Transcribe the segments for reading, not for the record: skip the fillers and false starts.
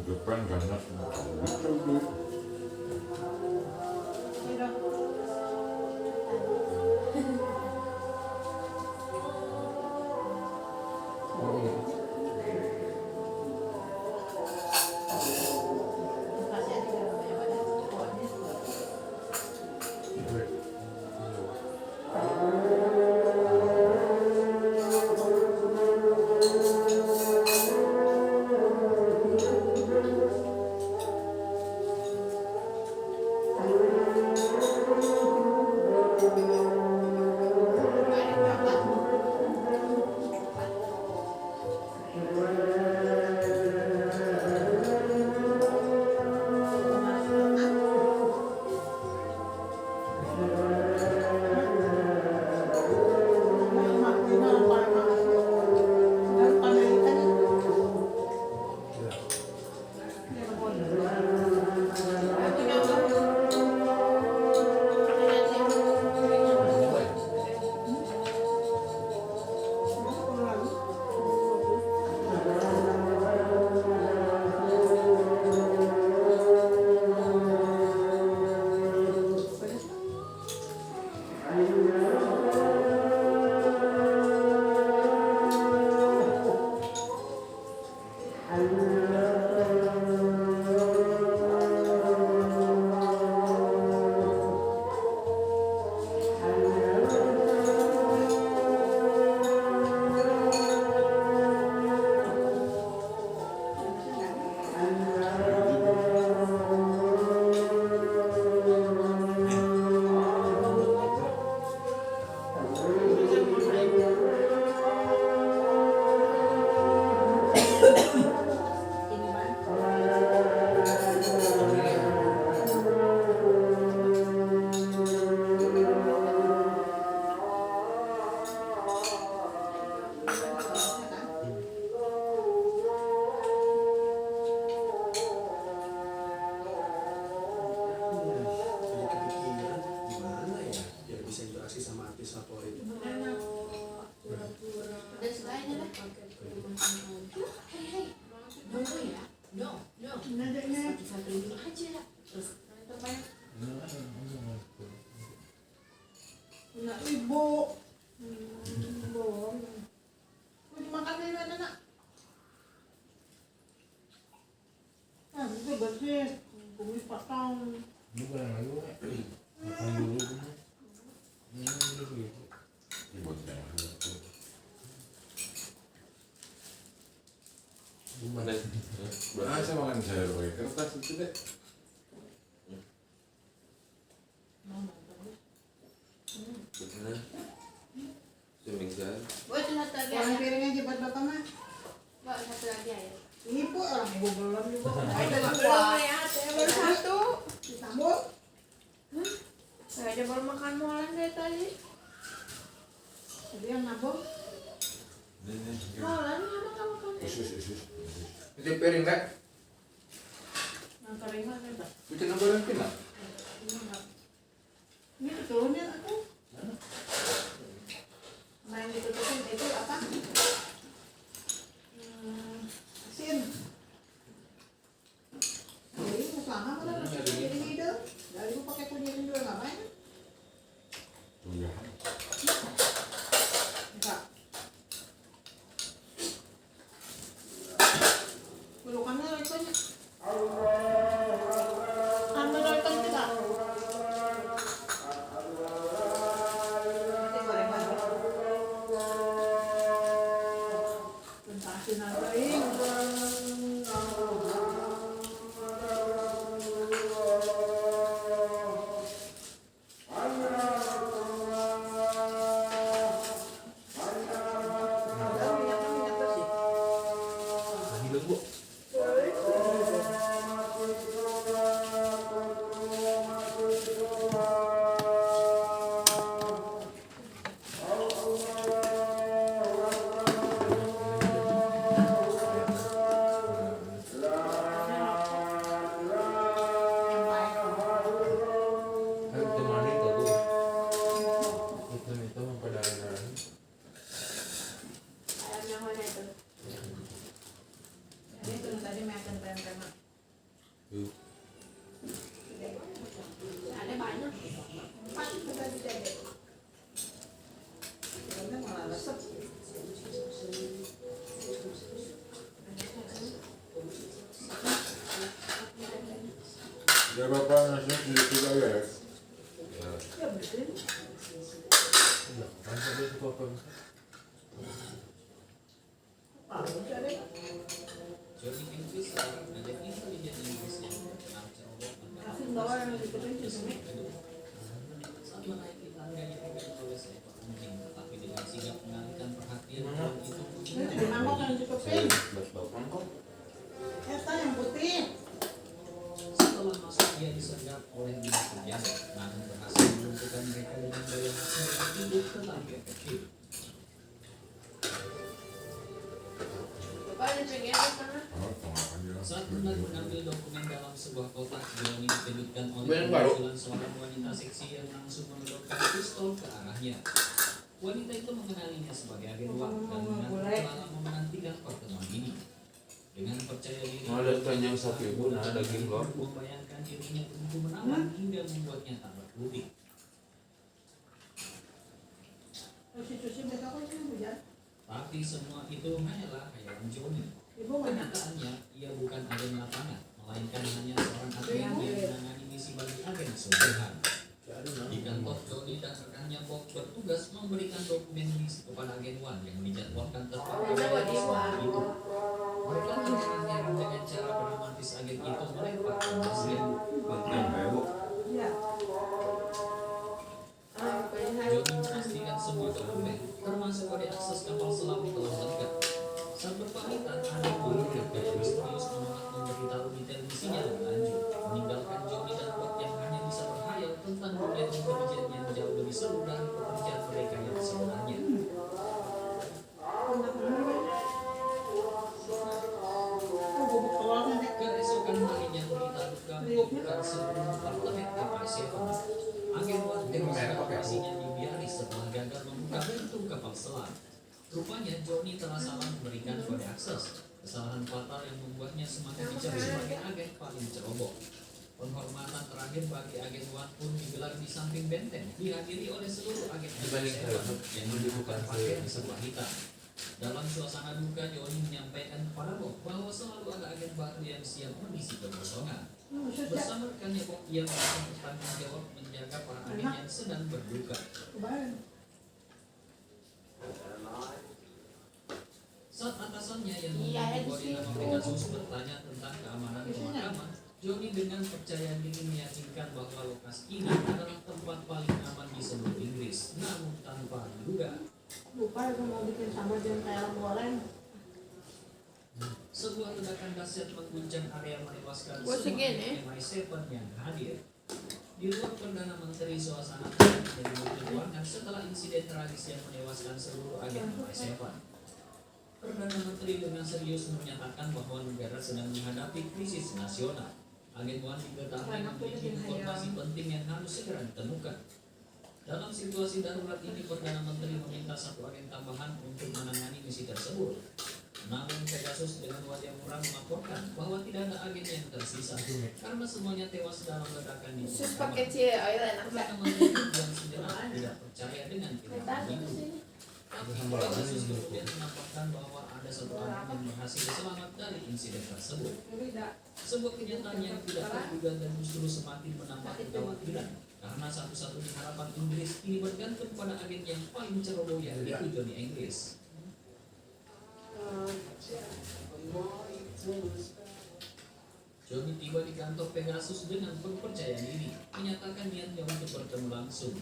Depan ganas. Saya makan sayur pakai kertas itu deh. Benar. Semingguan. Buat satu lagi Orang aja. piringnya cepat bapak mah. Buat satu lagi aja. Ini bu orang ibu belum juga. Ada kuah ya, saya baru satu. Disambut. Saya aja baru makan molen dari tadi. Jadi yang nabung. Molen emang kamu makan? Itu piring kan? Yang keringan ada. Itu nomornya pina. Ini ketulunnya aku. Main ditutupin itu apa? Asin. Jadi usaha mana ini itu? Dari aku pakai kunyit dulu ngapain? Iya. Enggak. Pelukannya rekonya. Ambil rekon kita. Nanti goreng lagi. Tentang sinar lain. mana itu? Jadi itu tadi makan krem-krem. Ada banyak. 4 itu tadi Dede. Kremnya malah resep. Ya bapak nasinya sedikit aja ya. Ya, Ya betul. Apa Dede? Johnny Inggris sekarang ada intelijen Inggris yang terkenal ceroboh Kasih bawa yang dikutin sini. saat menaiki tangga yang dipegang oleh seekor anjing, tetapi dengan sigap mengalihkan perhatian orang itu Ini di mangkok yang ditutupin. buat bapang kok. Eta yang putih. setelah masuk dia disergap oleh dinas penjaga, namun berhasil melumpuhkan mereka dengan daya maksa yang hidup tetapi efektif. Bapak ada pengen di sana? Oh, tengah aja. Saat hendak mengambil dokumen dalam sebuah kotak, Johnny dikejutkan oleh Bener, baru. kemunculan seorang wanita seksi yang langsung menodongkan pistol ke arahnya. Wanita itu mengenalinya sebagai agen uang dan mengaku telah lama menantikan pertemuan ini. Dengan percaya diri, Ada kenyang sapi pun ada daging kok. membayangkan dirinya tentu menang hingga membuatnya tak berkutik. Cuci-cuci besok kan sini hujan. Tapi semua itu hanyalah khayalan Johnny. Ibu mana? Kenyataannya, ia bukan agen lapangan, melainkan hanya seorang agen yang menangani misi bagi agen sungguhan. Di kantor Johnny dan rekannya Bob bertugas memberikan dokumen misi kepada agen Wan yang dijadwalkan tepat pada hari Selasa itu. Mereka mengerahkan dengan cara dramatis agen itu melempar ke mesin. Penting kayak bu. Iya. Johnny memastikan semua dokumen, termasuk kode akses kapal selam telah lengkap. Saat berpamitan, agen Wan dengan misterius menolak memberitahu detail misinya lebih lanjut, meninggalkan Johnny dan Bob yang hanya bisa berhayal tentang dunia intelijen yang jauh lebih seru dari pekerjaan mereka yang sebenarnya. Oh, bubuk telurnya deh. Keesokan harinya berita duka membongkar seluruh apartemen MI7. Agen Wan tewas dan operasinya dibiaris setelah gagal membuka pintu kapal selam. Rupanya Johnny telah salah memberikan kode akses, kesalahan fatal yang membuatnya semakin dicari sebagai agen paling ceroboh. Penghormatan terakhir bagi agen Wan pun digelar di samping benteng, dihadiri oleh seluruh agen MI7 yang menggunakan pakaian serba hitam. Dalam suasana duka, Johnny menyampaikan kepada Bob bahwa selalu ada agen baru yang siap mengisi kekosongan. Bersama rekannya Bob, ia merasa bertanggung jawab menjaga para agen yang sedang berduka. Kemarin. Saat atasannya yang Iya, memiliki di kode nama situ. Pegasus bertanya tentang keamanan pemakaman, Johnny dengan percaya diri meyakinkan bahwa lokasi ini adalah tempat paling aman di seluruh Inggris, namun tanpa diduga. Lupa aku mau bikin sama jam kayak goreng. Sebuah ledakan dahsyat mengguncang area menewaskan Gua semua segini. MI7 yang hadir. Di ruang Perdana Menteri suasana menjadi lebih ruangan setelah insiden tragis yang menewaskan seluruh agen MI7. Perdana Menteri dengan serius menyatakan bahwa negara sedang menghadapi krisis nasional. Agen Wan diketahui memiliki informasi penting yang harus segera ditemukan. Dalam situasi darurat ini, Perdana Menteri meminta satu agen tambahan untuk menangani misi tersebut. Namun Pegasus dengan wajah muram melaporkan bahwa tidak ada agen yang tersisa karena semuanya tewas dalam ledakan di Sus pemakaman. pakai cie oil enak gak? Perdana Menteri yang sejenak tidak percaya dengan tindakan Kita itu. sini. Tapi Pegasus kemudian melaporkan bahwa ada satu agen yang berhasil selamat dari insiden tersebut. Sebuah kenyataan yang tidak terduga dan justru semakin menambah kekhawatiran karena satu-satunya harapan Inggris ini bergantung pada agen yang paling ceroboh yaitu Johnny Inggris. Johnny tiba di kantor Pegasus dengan penuh percaya diri, menyatakan niatnya untuk bertemu langsung.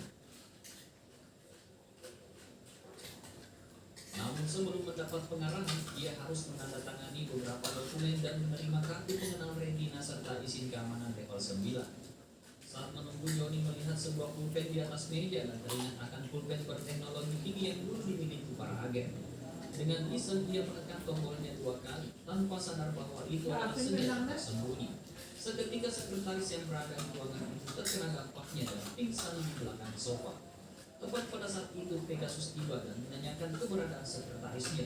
Namun sebelum mendapat pengarahan, ia harus menandatangani beberapa dokumen dan menerima kartu pengenal retina serta izin keamanan level 9. Saat menunggu, Johnny melihat sebuah pulpen di atas meja dan teringat akan pulpen berteknologi tinggi yang dulu dimiliki para agen. Dengan iseng ia menekan tombolnya 2 kali, tanpa sadar bahwa itu adalah senjata tersembunyi. Seketika sekretaris yang berada di ruangan itu terkena dampaknya dan pingsan di belakang sofa. Tepat pada saat itu Pegasus tiba dan menanyakan keberadaan sekretarisnya.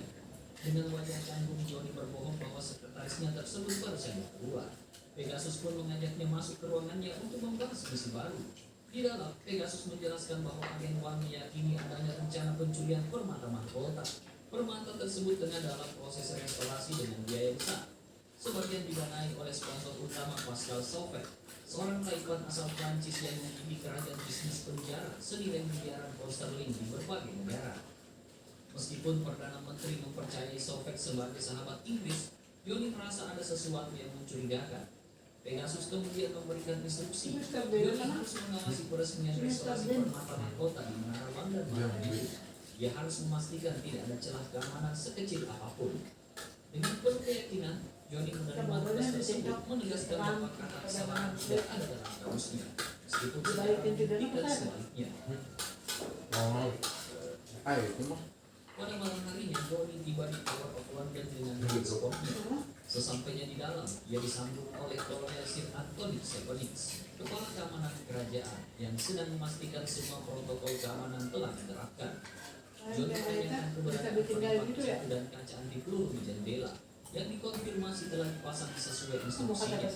Dengan wajah canggung, Johnny berbohong bahwa sekretarisnya tersebut baru saja keluar. Pegasus pun mengajaknya masuk ke ruangannya untuk membahas misi baru. Di dalam, Pegasus menjelaskan bahwa agen Wang meyakini adanya rencana pencurian permata mahkota. Permata tersebut tengah dalam proses restorasi dengan biaya besar. Sebagian didanai oleh sponsor utama Pascal Sauvet, seorang Taiwan asal Prancis yang memiliki kerajaan bisnis penjara senilai miliaran pound sterling di berbagai negara. Meskipun Perdana Menteri mempercayai Sauvet sebagai sahabat Inggris, Johnny merasa ada sesuatu yang mencurigakan. Pegasus kemudian memberikan instruksi, Johnny harus mengawasi peresmian restorasi permata mahkota di Menara London malam itu. Dia harus memastikan tidak ada celah keamanan sekecil apapun. Dengan penuh keyakinan, Johnny menerima tugas tersebut, menegaskan bahwa kata kesalahan tidak ada dalam kamusnya, meskipun sekarang tidak sebaliknya. Pada malam harinya, Johnny tiba di Tower of London dengan transportnya. Sesampainya di dalam, ia disambut oleh Kolonel Sir Anthony Sevenix, kepala keamanan kerajaan, yang sedang memastikan semua protokol keamanan telah diterapkan. Johnny menanyakan keberadaan penyimpan dan kaca anti peluru di jendela, yang dikonfirmasi telah dipasang sesuai instruksinya.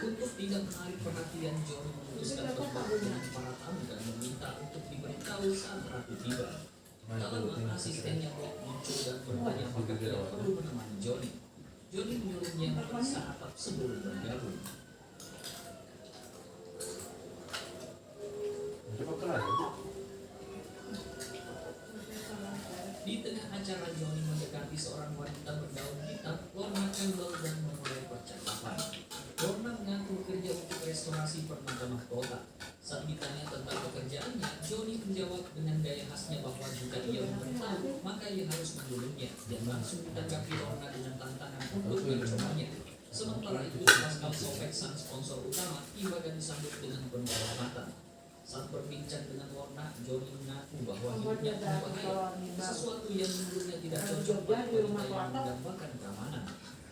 Untuk tidak menarik perhatian, Johnny memutuskan bertemu dengan para tamu dan meminta untuk diberitahu saat ratu tiba. Tak lama asistennya Bob muncul dan bertanya apakah dia perlu menemani Johnny. Johnny menyuruhnya memeriksa atap sebelum bergabung. Di tengah acara, Johnny mendekati seorang wanita bergaun hitam, Lorna Campbell, dan memulai percakapan. Lorna mengaku bekerja untuk restorasi permata mahkota. Saat ditanya tentang pekerjaannya, Johnny menjawab dengan gaya khasnya bahwa jika ia memberitahu, maka ia harus membunuhnya, dan langsung ditanggapi Lorna dengan tantangan untuk mencobanya. Sementara itu, Pascal Sauvet, sang sponsor utama, tiba dan disambut dengan penuh kehormatan. Saat berbincang dengan Lorna, Johnny mengaku bahwa hidupnya berbahaya, sesuatu yang menurutnya tidak cocok bagi wanita yang mendambakan keamanan.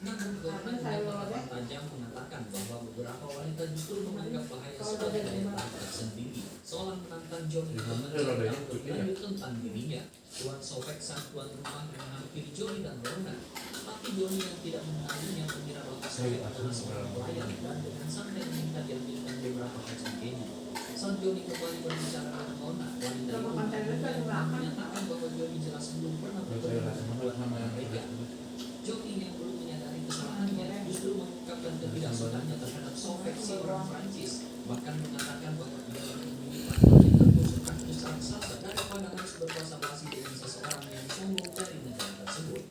Namun Lorna dengan tatapan tajam mengatakan bahwa beberapa wanita justru menganggap bahaya sebagai daya tarik tersendiri, seolah menantang Johnny untuk menceritakan lebih lanjut tentang dirinya. Tuan Sauvet, sang tuan rumah, menghampiri Johnny dan Lorna, tapi Johnny yang tidak mengenalinya mengira bahwa Sauvet adalah seorang pelayan dan dengan santai meminta diambilkan beberapa kacang keju. Saat Johnny kembali berbicara dengan Lorna, wanita itu menyatakan bahwa Johnny jelas belum pernah bertemu dengan mereka. Johnny yang belum menyadari kesalahannya justru mengungkapkan ketidaksukaannya terhadap Sauvet, si orang Prancis, bahkan mengatakan bahwa dia lebih memilih yang tertusuk kasus raksasa daripada harus berbahasa-basi dengan seseorang yang sombong dari negara tersebut.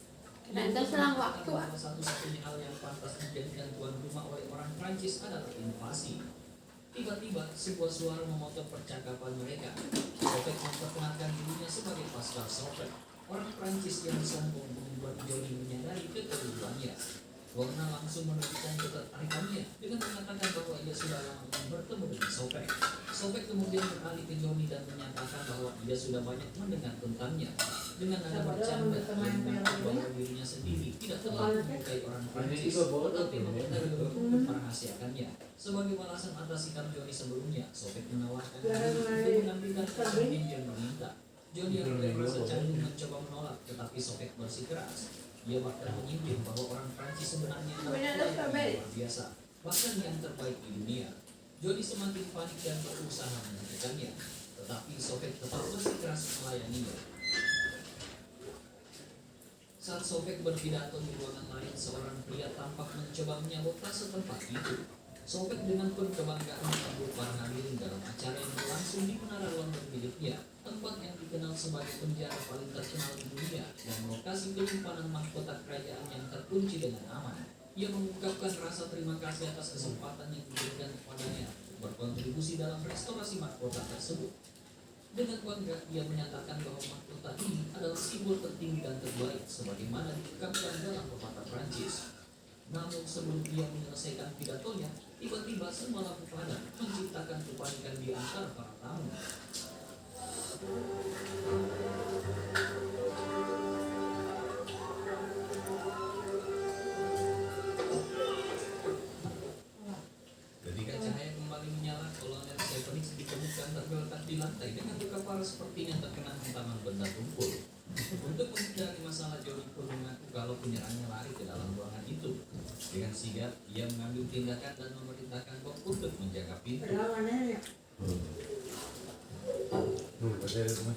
Nanti selang waktu. Satu-satunya hal yang pantas dijadikan tuan rumah oleh orang Prancis adalah invasi. Tiba-tiba, sebuah suara memotong percakapan mereka. Sauvet memperkenalkan dirinya sebagai Pascal Sauvet, orang Prancis yang sombong, membuat Johnny menyadari kekeliruannya. Lorna langsung menunjukkan ketertarikannya dengan mengatakan bahwa ia sudah lama ingin bertemu dengan Sauvet. Sauvet kemudian beralih ke Johnny dan menyatakan bahwa ia sudah banyak mendengar tentangnya. Dengan nada bercanda, ia mengaku bahwa dirinya sendiri tidak terlalu menyukai orang Prancis, tetapi memintanya untuk merahasiakannya. Sebagai balasan atas sikap Johnny sebelumnya, Sauvet menawarkan diri untuk mengambilkan kacang yang meminta. Johnny yang merasa canggung mencoba menolak, tetapi Sauvet bersikeras. Ia bahkan menyindir bahwa orang Prancis sebenarnya adalah pelayan yang luar biasa, bahkan yang terbaik di dunia. Johnny semakin panik dan berusaha menghentikannya, tetapi Sauvet tetap bersikeras melayaninya. Saat Sauvet berpidato di ruangan lain, seorang pria tampak mencoba menyabotase setempat itu. Sauvet dengan penuh kebanggaan menyambut para hadirin dalam acara yang berlangsung di Menara London miliknya, tempat yang dikenal sebagai penjara paling terkenal di dunia dan lokasi penyimpanan mahkota kerajaan yang terkunci dengan aman. Ia mengungkapkan rasa terima kasih atas kesempatan yang diberikan kepadanya berkontribusi dalam restorasi mahkota tersebut. Dengan bangga, ia menyatakan bahwa mahkota ini adalah simbol tertinggi dan terbaik sebagaimana diungkapkan dalam pepatah Prancis. Namun sebelum ia menyelesaikan pidatonya, tiba-tiba semua lampu padam menciptakan kepanikan di antara para tamu. Ketika cahaya kembali menyala, Kolonel Sevenix ditemukan tergeletak di lantai dengan luka parah sepertinya terkena hantaman benda tumpul. Untuk menghindari masalah, Johnny pun mengaku kalau penyerangnya lari ke dalam ruangan itu. Dengan sigap, ia mengambil tindakan dan memerintahkan Bob untuk menjaga pintu. Padahal mananya ya. Masih bodoh.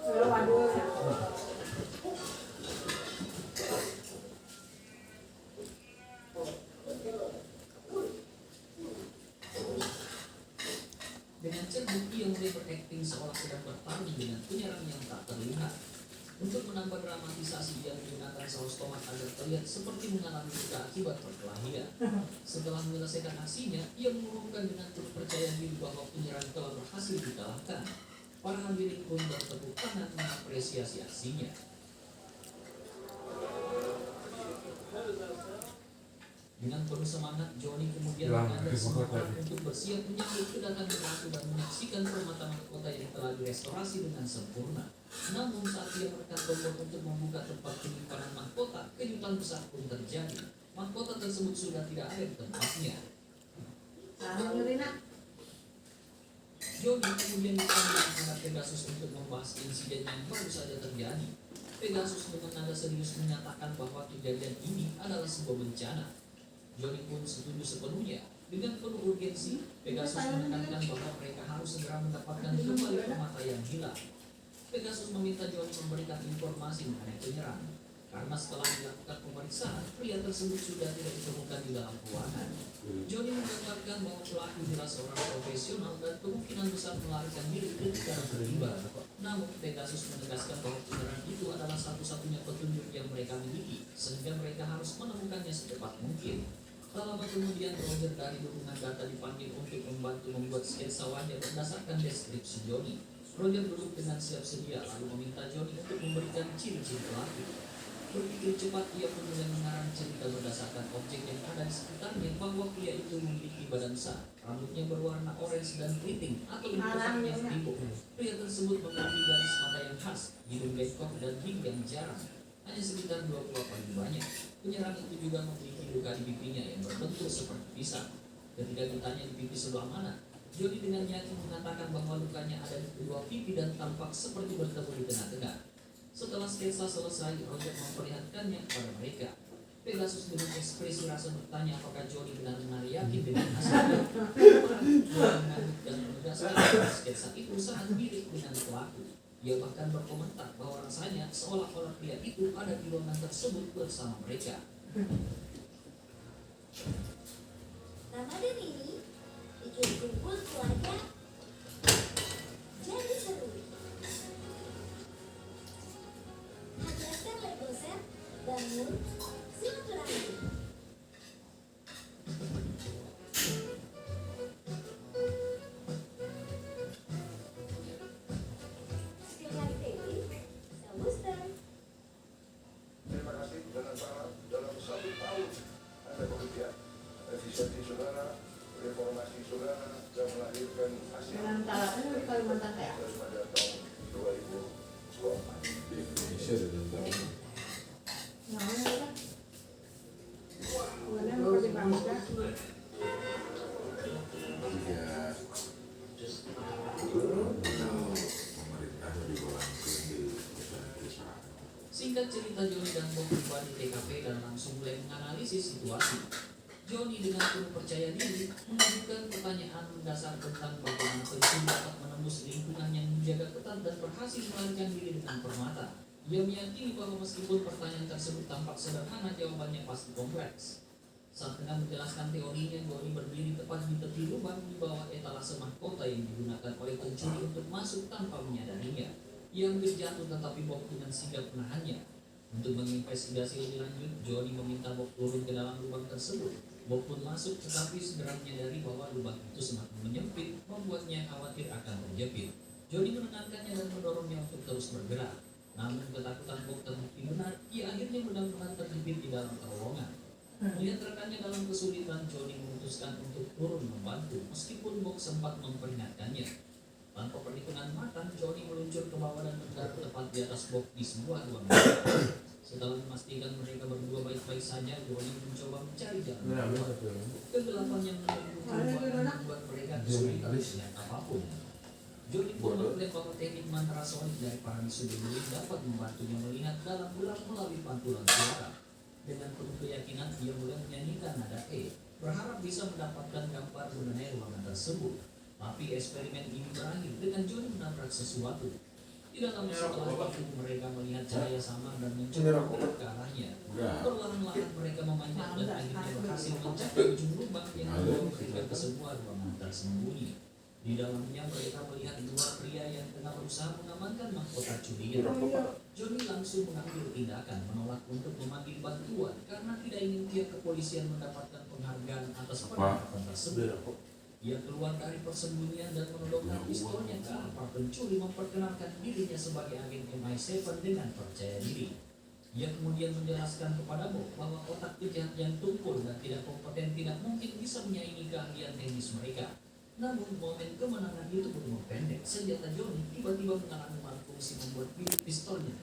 Padahal waduh ya. Dengan cerdik, ia mulai berakting seolah sedang bertarung dengan penyerang yang tak terlihat. Untuk menambah dramatisasi, ia menggunakan saus tomat agar terlihat seperti mengalami luka akibat perkelahian. Setelah menyelesaikan aksinya, ia mengumumkan dengan penuh percaya diri bahwa penyerang telah berhasil dikalahkan. Para hadirin pun bertepuk tangan mengapresiasi aksinya. Dengan penuh semangat, Johnny kemudian mengajak semua orang untuk bersiap menyambut kedatangan pelaku dan menyaksikan permata mahkota yang telah direstorasi dengan sempurna. Namun saat ia menekan tombol untuk membuka tempat penyimpanan mahkota, kejutan besar pun terjadi. Mahkota tersebut sudah tidak ada di tempatnya. Nah, ngeri nak. Johnny kemudian dipanggil anak Pegasus untuk membahas insiden yang baru saja terjadi. Pegasus dengan nada serius menyatakan bahwa kejadian ini adalah sebuah bencana. Johnny pun setuju sepenuhnya. Dengan penuh urgensi, Pegasus menekankan bahwa mereka harus segera mendapatkan kembali permata yang hilang. Pegasus meminta Johnny memberikan informasi mengenai penyerang, karena setelah dilakukan pemeriksaan, pria tersebut sudah tidak ditemukan di dalam ruangan. Johnny menggambarkan bahwa pelaku adalah seorang profesional dan kemungkinan besar melarikan diri ketika terlibat. Namun Pegasus menegaskan bahwa penyerang itu adalah satu-satunya petunjuk yang mereka miliki, sehingga mereka harus menemukannya secepat mungkin. Tak lama kemudian, Roger dari dukungan data dipanggil untuk membantu membuat sketsa wajah berdasarkan deskripsi Johnny. Roger duduk dengan siap sedia lalu meminta Johnny untuk memberikan ciri-ciri pelaku. Berpikir cepat, ia pun mulai mengarang cerita berdasarkan objek yang ada di sekitarnya bahwa pria itu memiliki badan besar, rambutnya berwarna orange dan keriting atau lebih tepatnya setimpuk. Pria tersebut memiliki garis mata yang khas, hidung bengkok dan gigi yang jarang, hanya sekitar 20 kali banyak. Penyerang itu juga memiliki luka di pipinya yang berbentuk seperti pisang. Ketika ditanya di pipi sebelah mana, Johnny dengan yakin mengatakan bahwa lukanya ada di kedua pipi dan tampak seperti bertemu di tengah-tengah. Setelah sketsa selesai, Roger memperlihatkannya kepada mereka. Pegasus dengan ekspresi rasa bertanya apakah Johnny benar-benar yakin dengan hasilnya. Mengangguk dan menegaskan bahwa sketsa itu sangat mirip dengan pelaku. Ia bahkan berkomentar bahwa rasanya seolah-olah pria itu ada di ruangan tersebut bersama mereka. Ramadan ini bikin kumpul keluarga jadi seru. Hadirkan Legoset, bangun silaturahmi. Sekali TV, Booster. Terima kasih dengan sangat dalam 1 tahun Anda bekerja. Efisiensi saudara, reformasi saudara, dan melahirkan hasil Dengan talaknya di Kalimantan ya. daripada tahun 2024. Di Indonesia ada tentang Namanya apa? Kemudian seperti bangsa. pemerintah lebih langsung di perusahaan-perusahaan. Singkat cerita, Johnny dan Bob tiba di TKP dan langsung mulai menganalisis situasi. Johnny dengan penuh percaya diri mengajukan pertanyaan mendasar tentang bagaimana pensiun dapat menembus lingkungan yang menjaga ketat dan berhasil melarikan diri dengan permata. Ia meyakini bahwa meskipun pertanyaan tersebut tampak sederhana, jawabannya pasti kompleks. Saat tengah menjelaskan teorinya, Johnny berdiri tepat di tepi lubang di bawah etalase mahkota yang digunakan oleh pencuri untuk masuk tanpa menyadarinya. Ia hampir jatuh tetapi Bob dengan sigap menahannya. Untuk menginvestigasi lebih lanjut, Johnny meminta Bob turun ke dalam lubang tersebut. Bob pun masuk tetapi segera menyadari bahwa lubang itu semakin menyempit, membuatnya khawatir akan terjepit. Johnny menenangkannya dan mendorongnya untuk terus bergerak. Namun ketakutan Bob terbukti benar, ia akhirnya benar-benar terjepit di dalam terowongan. Melihat rekannya dalam kesulitan, Johnny memutuskan untuk turun membantu, meskipun Bob sempat memperingatkannya. Tanpa perhitungan matang, Johnny meluncur ke bawah dan mendarat tepat di atas Bob di sebuah ruang. Setelah memastikan mereka berdua baik-baik saja, Johnny mencoba mencari jalan keluar. Kegelapan yang mengelilingi membuat mereka kesulitan melihat apapun. Johnny pun mengklaim bahwa teknik mantra sonik dari para Misudemuri dapat membantunya melihat dalam gelap melalui pantulan suara. Dengan penuh keyakinan, ia mulai menyanyikan nada E, berharap bisa mendapatkan gambar mengenai ruangan tersebut. Tapi eksperimen ini berakhir dengan Johnny menabrak sesuatu. Tidak lama setelah itu mereka melihat cahaya samar dan mencoba mendekat ke arahnya. Perlahan-lahan mereka memanjat dan akhirnya berhasil mencapai ujung lubang yang membawa mereka ke sebuah ruangan tersembunyi. Di dalamnya mereka melihat dua pria yang tengah berusaha mengamankan mahkota curian. Johnny langsung mengambil tindakan menolak untuk memanggil bantuan karena tidak ingin pihak kepolisian mendapatkan penghargaan atas penangkapan tersebut. Ia keluar dari persembunyian dan menodongkan pistolnya ke arah para pencuri, memperkenalkan dirinya sebagai agen MI7 dengan percaya diri. Ia kemudian menjelaskan kepada Bob bahwa otak penjahat yang tumpul dan tidak kompeten tidak mungkin bisa menyaingi keahlian teknis mereka. Namun momen kemenangan itu belum pendek. Senjata Johnny tiba-tiba mengalami malfungsi membuat bilik pistolnya